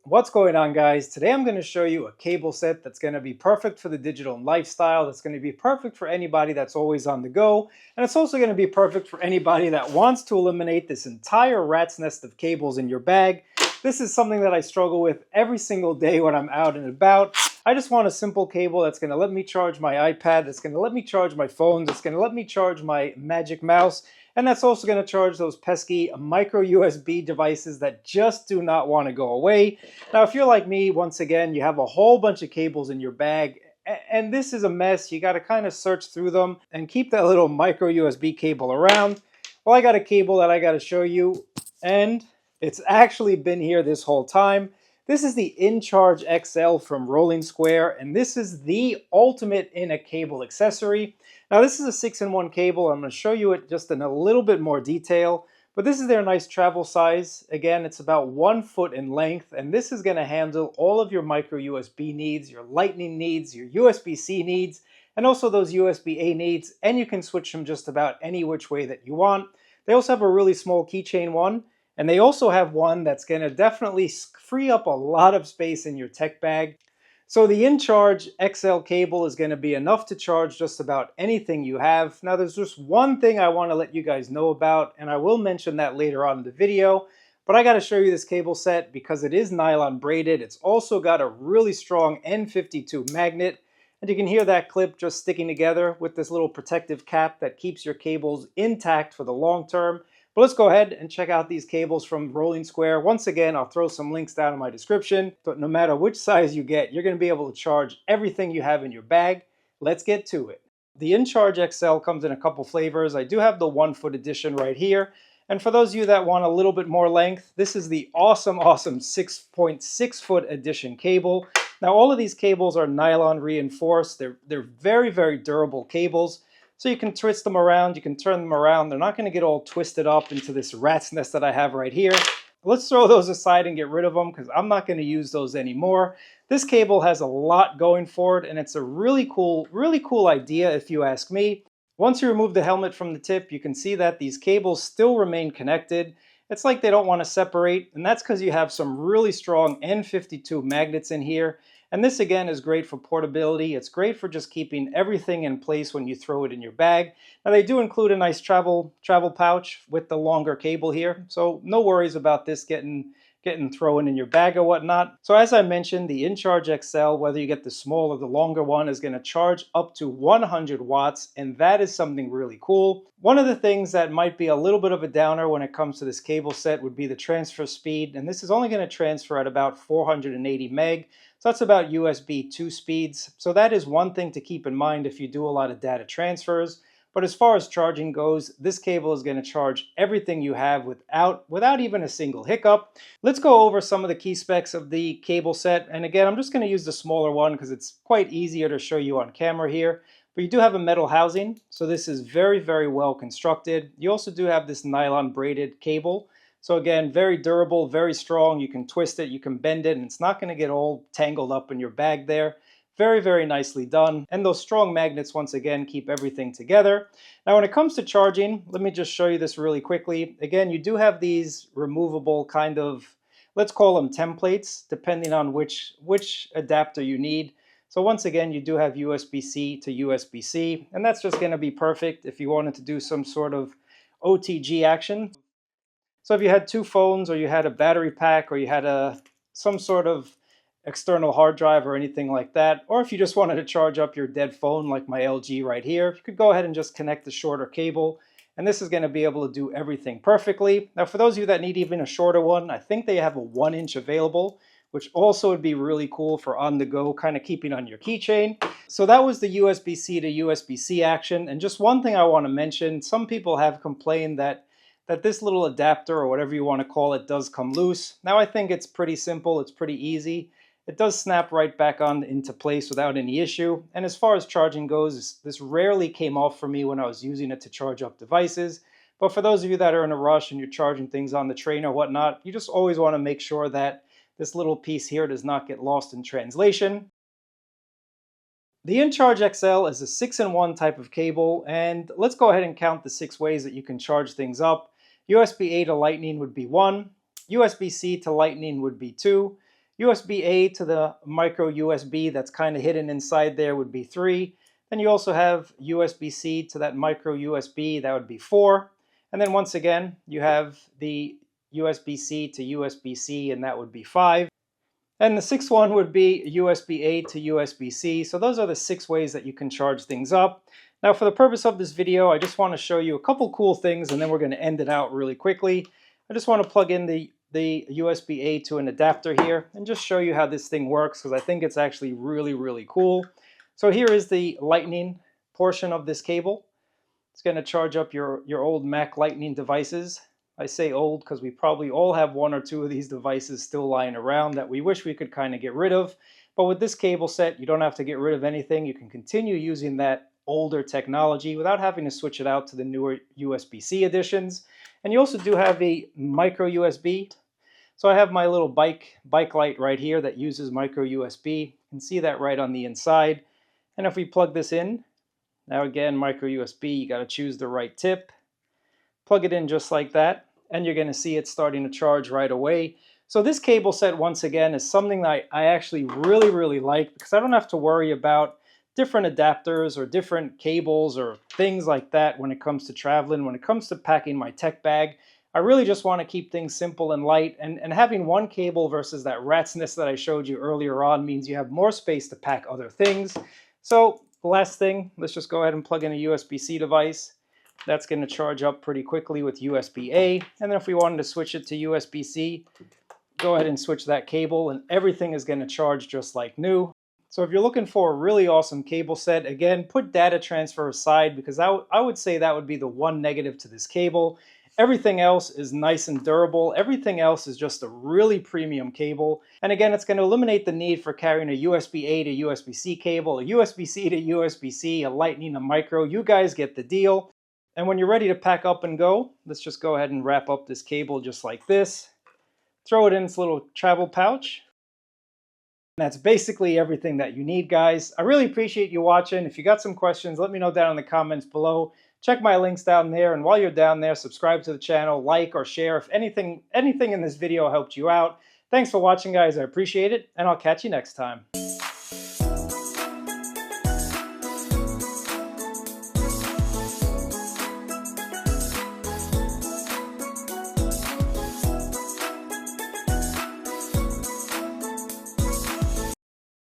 What's going on, guys? Today I'm going to show you a cable set that's going to be perfect for the digital lifestyle. That's going to be perfect for anybody that's always on the go. And it's also going to be perfect for anybody that wants to eliminate this entire rat's nest of cables in your bag. This is something that I struggle with every single day when I'm out and about. I just want a simple cable that's going to let me charge my iPad, that's going to let me charge my phone, that's going to let me charge my Magic Mouse, and that's also going to charge those pesky micro USB devices that just do not want to go away. Now, if you're like me, once again, you have a whole bunch of cables in your bag, and this is a mess. You got to kind of search through them and keep that little micro USB cable around. Well, I got a cable that I got to show you, and it's actually been here this whole time. This is the InCharge XL from RollingSquare, and this is the ultimate in a cable accessory. Now, this is a 6-in-1 cable. I'm going to show you it just in a little bit more detail, but this is their nice travel size. Again, it's about 1 foot in length, and this is going to handle all of your micro USB needs, your lightning needs, your USB-C needs, and also those USB-A needs, and you can switch them just about any which way that you want. They also have a really small keychain one, and they also have one that's going to definitely free up a lot of space in your tech bag. So the InCharge XL cable is going to be enough to charge just about anything you have. Now, there's just one thing I want to let you guys know about, and I will mention that later on in the video, but I got to show you this cable set because it is nylon braided. It's also got a really strong N52 magnet, and you can hear that clip just sticking together with this little protective cap that keeps your cables intact for the long term. But let's go ahead and check out these cables from RollingSquare. Once again, I'll throw some links down in my description. But no matter which size you get, you're going to be able to charge everything you have in your bag. Let's get to it. The InCharge XL comes in a couple flavors. I do have the 1 foot edition right here. And for those of you that want a little bit more length, this is the awesome 6.6 foot edition cable. Now, all of these cables are nylon reinforced. They're very, very durable cables. So you can twist them around, you can turn them around. They're not going to get all twisted up into this rat's nest that I have right here. Let's throw those aside and get rid of them because I'm not going to use those anymore. This cable has a lot going for it, and it's a really cool idea if you ask me. Once you remove the helmet from the tip, you can see that these cables still remain connected. It's like they don't want to separate, and that's because you have some really strong N52 magnets in here. And this again is great for portability. It's great for just keeping everything in place when you throw it in your bag. Now, they do include a nice travel pouch with the longer cable here, so no worries about this getting thrown in your bag or whatnot. So as I mentioned, the InCharge XL, whether you get the small or the longer one, is going to charge up to 100 watts, and that is something really cool. One of the things that might be a little bit of a downer when it comes to this cable set would be the transfer speed, and this is only going to transfer at about 480 meg. So that's about USB 2 speeds. So that is one thing to keep in mind if you do a lot of data transfers. But as far as charging goes, this cable is going to charge everything you have without even a single hiccup. Let's go over some of the key specs of the cable set. And again, I'm just going to use the smaller one because it's quite easier to show you on camera here. But you do have a metal housing, so this is very, very well constructed. You also do have this nylon braided cable. So again, very durable, very strong. You can twist it, you can bend it, and it's not going to get all tangled up in your bag there. Very, very nicely done. And those strong magnets, once again, keep everything together. Now, when it comes to charging, let me just show you this really quickly. Again, you do have these removable kind of, let's call them templates, depending on which adapter you need. So once again, you do have USB-C to USB-C, and that's just going to be perfect if you wanted to do some sort of OTG action. So if you had two phones, or you had a battery pack, or you had some sort of external hard drive or anything like that, or if you just wanted to charge up your dead phone like my LG right here, you could go ahead and just connect the shorter cable, and this is going to be able to do everything perfectly. Now, for those of you that need even a shorter one, I think they have a 1-inch available, which also would be really cool for on the go, kind of keeping on your keychain. So that was the USB-C to USB-C action. And just one thing I want to mention, some people have complained that this little adapter, or whatever you want to call it, does come loose. Now, I think it's pretty simple, it's pretty easy. It does snap right back on into place without any issue. And as far as charging goes, this rarely came off for me when I was using it to charge up devices. But for those of you that are in a rush and you're charging things on the train or whatnot, you just always want to make sure that this little piece here does not get lost in translation. The InCharge XL is a 6-in-1 type of cable, and let's go ahead and count the 6 ways that you can charge things up. USB-A to Lightning would be 1, USB-C to Lightning would be 2, USB-A to the micro USB that's kind of hidden inside there would be 3. Then you also have USB-C to that micro USB, that would be 4. And then once again, you have the USB-C to USB-C, and that would be 5. And the sixth one would be USB-A to USB-C. So those are the 6 ways that you can charge things up. Now for the purpose of this video, I just want to show you a couple cool things, and then we're going to end it out really quickly. I just want to plug in the USB-A to an adapter here and just show you how this thing works, because I think it's actually really cool. So here is the lightning portion of this cable. It's going to charge up your old Mac lightning devices. I say old because we probably all have 1 or 2 of these devices still lying around that we wish we could kind of get rid of. But with this cable set, you don't have to get rid of anything. You can continue using that older technology without having to switch it out to the newer USB-C editions. And you also do have a micro USB. So I have my little bike light right here that uses micro USB. You can see that right on the inside. And if we plug this in, now again, micro USB, you got to choose the right tip. Plug it in just like that, and you're going to see it starting to charge right away. So this cable set, once again, is something that I actually really like, because I don't have to worry about different adapters or different cables or things like that when it comes to traveling, when it comes to packing my tech bag. I really just want to keep things simple and light, and having one cable versus that rat's nest that I showed you earlier on means you have more space to pack other things. So the last thing, let's just go ahead and plug in a USB-C device. That's going to charge up pretty quickly with USB-A. And then if we wanted to switch it to USB-C, go ahead and switch that cable, and everything is going to charge just like new. So if you're looking for a really awesome cable set, again, put data transfer aside, because I would say that would be the one negative to this cable. Everything else is nice and durable. Everything else is just a really premium cable. And again, it's going to eliminate the need for carrying a USB-A to USB-C cable, a USB-C to USB-C, a lightning, a micro. You guys get the deal. And when you're ready to pack up and go, let's just go ahead and wrap up this cable just like this. Throw it in its little travel pouch. And that's basically everything that you need, guys. I really appreciate you watching. If you got some questions, let me know down in the comments below. Check my links down there, and while you're down there, subscribe to the channel, like or share if anything in this video helped you out. Thanks for watching, guys. I appreciate it, and I'll catch you next time.